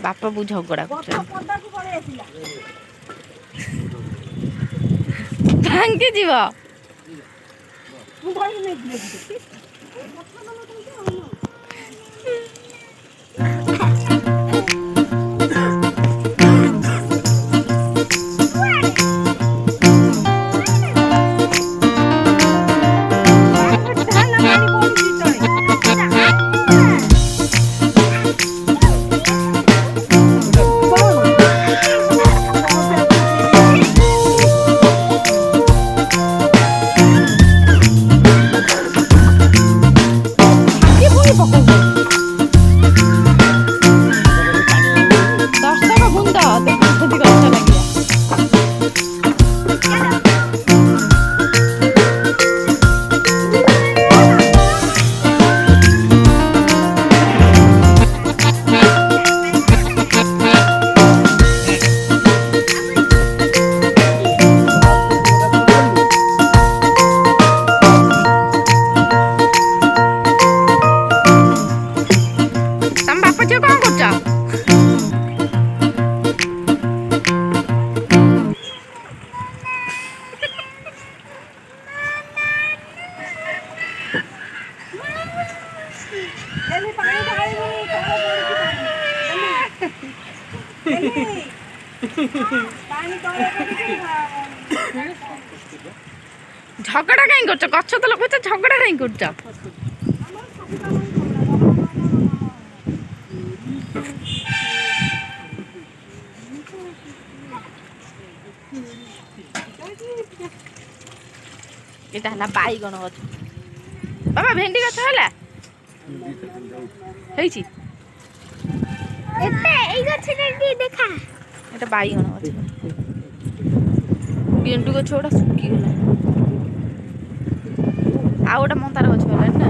ବାପା ବୋଉ ଝଗଡ଼ା ଭାଙ୍ଗି ଯିବ। ଦର୍ଶକ ବୃନ୍ଦ ଦେଖୁଛନ୍ତି ଗଛ ଲାଗିବ। ତମ ବାପା ଝିଅ କଣ କରୁଛ? ଝଗଡ଼ା କାହିଁ କରୁଛ? ଗଛ ତ ଲଗାଉଛ, ଝଗଡ଼ା କାହିଁ କରୁଛ? ଏଇଟା ହେଲା ବାଇଗଣ ଗଛ। ବାବା ଭେଣ୍ଡି ଗଛ ହେଲା ହେଇଛି। এটা ବାଇଗଣ ଗଛ। ଗେଣ୍ଡୁ ଗଛ ଗୁଡ଼ା ଶୁଖିଗଲା। ଆଉ ଗୋଟେ ମନ୍ଦାର ଗଛ ହେଲାଣି ନା।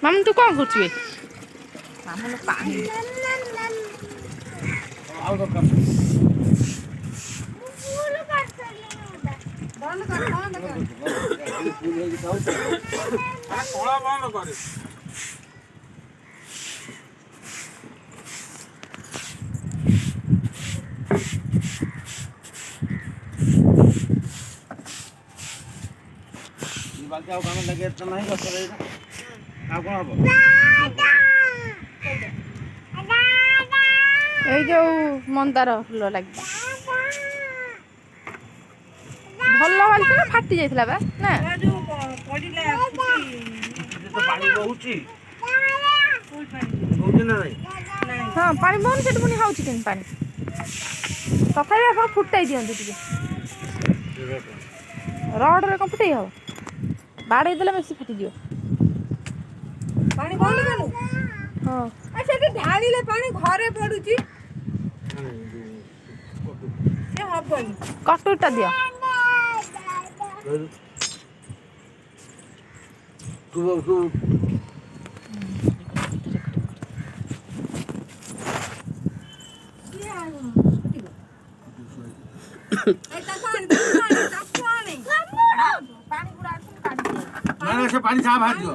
ମାମୁଁ ତୁ କଣ କରୁଛୁ? ମାମୁଁ ପାଣି ଆଉ କାମ ଲାଗି ନାହିଁ ଗଛରେ ଆଉ କଣ ହବ? ଏଇ ଯୋଉ ମନ୍ଦାର ଫୁଲ ଲାଗିଛି। ଭଲ ବାଲିଥିଲା ଫାଟି ଯାଇଥିଲା ବା ନା। ପାଣି ବହୁଛି ନା ନାଇଁ? ହଁ ପାଣି ବହୁନି ସେଠି ପୁଣି ହଉଛି କେମିତି ପାଣି? ତଥାପି ଆପଣ ଫୁଟାଇ ଦିଅନ୍ତୁ ଟିକେ। ରଡରେ କଣ ଫୁଟେଇ ହବ? ବାଡ଼େଇ ଦେଲେ ବେଶୀ ଫାଟିଯିବ। ପାଣି ବନ୍ଦ କଲୁ? ହଁ ସେଠି ଢାଳିଲେ ପାଣି ଘରେ ପଡୁଛି। ସେ ହବନି। କଟୁରଟା ଦିଅ। ସେ ପାଣି ଛା ବାହାରିଯିବ।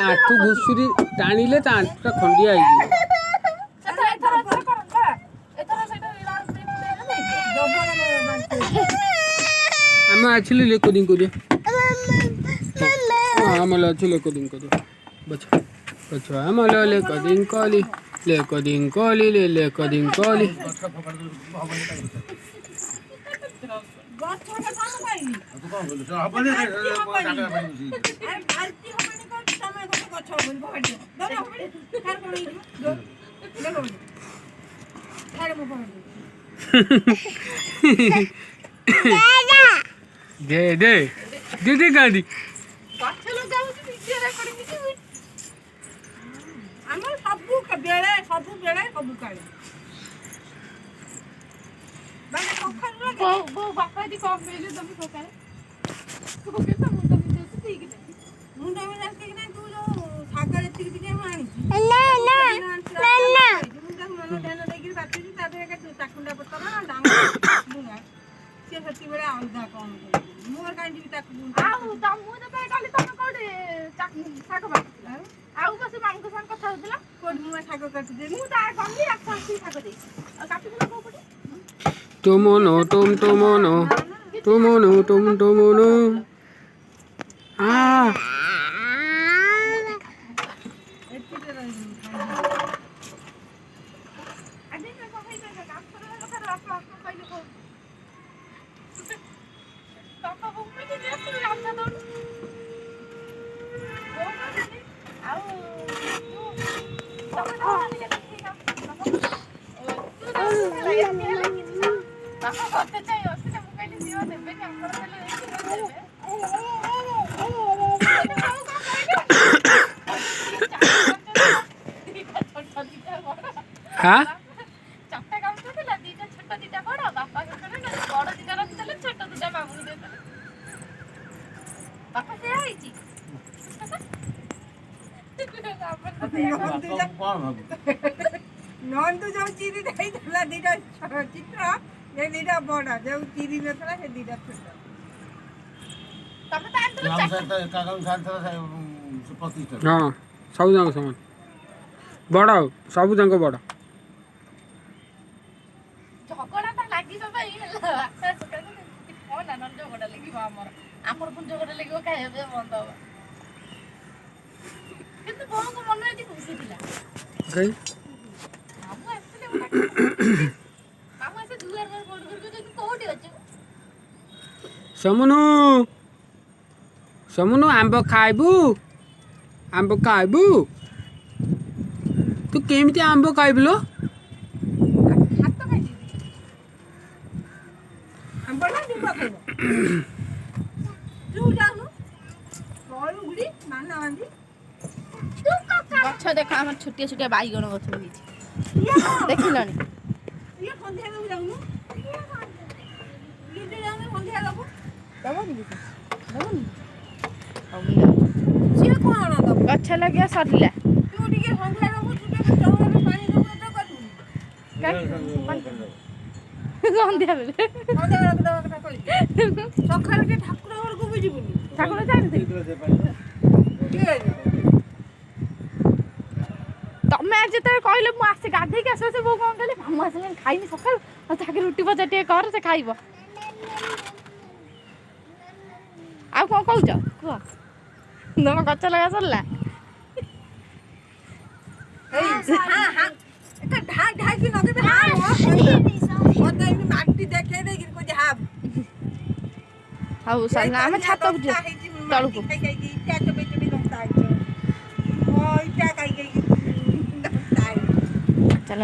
ଆଣ୍ଠୁ ଘୁଷୁରୀ ଟାଣିଲେ ତା ଆଣ୍ଠୁଟା ଖଣ୍ଡିଆ ହେଇଯିବ। ଆମେ ଆସିଲେ ଲେକୋଦିଂ କରିବା। ଆମଲ ଅଛି ଲେକୋଦିଂ କରିବା। ବଛା ବଛା ଆମଲ ଲେକୋଦିଂ କଲି ଲେକୋଦିଂ କଲି ଲେକୋଦିଂ କଲି। दे दे दीदी गाड़ी ଆମର ସବୁ ବେଳେ ସବୁ କାଳେ ବୋଉ ବାପା ଏଠି କଣ କହିଲେ ତମେ ସକାଳେ ପକେଇ ତ ମୁଣ୍ଡ ବିନ୍ଧୁଛି ଠିକ ନାହିଁ ମୁଣ୍ଡ ବିନ୍ଧା ଠିକ ନାହିଁ ତୁ ଯୋଉ ଶାଗ ଏତିକି ଟିକେ ମୁଁ ଆଣିଛି ନା ନା ମୁଁ ତାକୁ ମନ ଧ୍ୟାନ ଦେଇକି ବାଛୁଛି ତା ଦେହରେ ଚାକୁଣ୍ଡା ପତ୍ର ଡାଙ୍ଗ ଲୁଣ ସିଏ ସେତିକିବେଳେ ଅଲଗା କଣ କରିବି ମୁଁ କାହିଁ ଯିବି ତାକୁ ଆଉ ମୁଁ ଯେତେବେଳେ ଗଲି ତମେ କୋଉଠି ଶାଗ ବାଟୁଥିଲ ଆଉ ବସ ମାମୁଙ୍କ ସାଙ୍ଗେ କଥା ହଉଥିଲ କୋଉଠି ମୁଁ ଶାଗ କାଟିଦେଲି ମୁଁ ତା ଗଲି ଆସି ଶାଗ ଦେଇଛି ଆଉ କାଟୁଥିଲ କୋଉ ପଟେ ତୁମୋ ତୁମ ତୁମୋ ତୁମୋ ତୁମ ତୁମୋ ଆ ଏତିକି ରହିବି ଆଜି କଣ ହେଇଛି କାମ କରିବା କଥା ବାପା କହିଲେ କୋଉ ବାପା ବୁମି କି ନେସି ରାନ୍ଧା ଦଉନି ଆଉ ତମେ ବାପା କରତେ ଚାହିଁ ଅସିଲେ ମୁଁ କହିଲି ଦିଅ ଦେବେନି ଆମର ହେଲେ হ্যাঁ চারটা কাম করছিল দুইটা ছোট দুইটা বড় বাপা করে না বড় দুইটা রাখছিল ছোট দুইটা মামুনি দিয়েছিল বাপা সে আইছি ନନ୍ଦୁ ଯୋଉ ଚିରି ଦେଇଥିଲା ଦିଟା ଚିତ୍ର ଏ ଦିଟା ବଡ ଯୋଉ ଚିରି ନଥିଲା ସେ ଦିଟା ଛୋଟ ତମେ ତ ଆଣିଥିଲ ଆମ ସହିତ ଏକା କାମ ଛାଡ଼ିଥିଲା ସେ 25 ଟା ହଁ ସବୁ ଯାକ ସମାନ ବଡ଼ ସବୁ ଯାକ ବଡ଼ ଝଗଡ଼ାଟା ଲାଗିବା ପାଇଁ ହେଲା ହଁ ନା ନହେଲେ ଝଗଡ଼ା ଲାଗିବ ଆମର ପୁଣି ଝଗଡ଼ା ଲାଗିବ ଖାଇବା ପିଇବା ବନ୍ଦ ହବ କିନ୍ତୁ ବୋଉଙ୍କ ମନ ଏଠି ଖୁସି ଥିଲା କାଇଁ ମାମୁଁ ଆସିଥିଲେ ମାମୁଁ ଆସି ଦୁଆର ବଡ଼ କରିକି କୋଉଠି ଅଛୁ ସମୁନୁ ସମୁନୁ ଆମ୍ବ ଖାଇବୁ ତୁ କେମିତି ଆମ୍ବ ଖାଇବୁ ଲୋ ହାତ ଖାଇଛି ଆମ୍ବ ନା ଡିମ୍ବ ଖାଇବ ତୁ ଯାଉନୁ ତଳୁ ଗୁଡ଼ି ମାନ ବାନ୍ଧି ଗଛ ଦେଖ ଆମର ଛୋଟିଆ ଛୋଟିଆ ବାଇଗଣ ଗଛ ହେଇଛି ଦେଖିଲଣି ଇଏ ସନ୍ଧ୍ୟା ଦେବୁ ଯାଉନୁ ଇଏ ଯାଉନୁ ସନ୍ଧ୍ୟା ଦେବୁ ଦେବନି ଦେବନି ସିଏ କଣ ଦେବୁ ଗଛ ଲଗିଆ ସରିଲା ତୁ ଟିକେ ସନ୍ଧ୍ୟା ଦେବୁ ତୁ ଟିକେ ଚଉରାରେ ପାଣି ଦେବୁ ଏଟା କରିବୁ ସନ୍ଧ୍ୟା ବେଳେ ସନ୍ଧ୍ୟା ବେଳକୁ ଦେବା କଥା କହିଲି ସକାଳେ ଟିକେ ଠାକୁର ଘରକୁ ବି ଯିବୁନି ଠାକୁର ଜାଣିଥିଲି ଠିକ ଅଛି ତମେ ଆଜି ଯେତେବେଳେ କହିଲେ ମୁଁ ଆସି ଗାଧେଇକି ଆସେ ସେ ବୋଉ କଣ କହିଲେ ମାମୁଁ ଆସିଲେଣି ଖାଇନି ସକାଳୁ ଆଉ ତାকে ରୁଟି ଭଜା ଟିକେ କର ସେ ଖାଇବ ଆଉ କଣ କହୁଛ କୁହ ତମ ଗଛ ଲଗା ସରିଲା ଏଟା ଢାଇ ଢାଇକି ନଗେଇବେ ହଁ ମତେ ଏମିତି ମାଟି ଦେଖେଇ ଦେଇକି କହୁଛି ହଁ ହଉ ସରିଲା ଆମେ ଛାତ ଉଠିଛୁ ତଳକୁ ଇଟା ଚୋବେଇ ଚୋବେଇ ଦସ୍ତା ହେଇଛି ଇଟା ଖାଇ ଖାଇକି ଦସ୍ତା ହେଇଛି ଚାଲ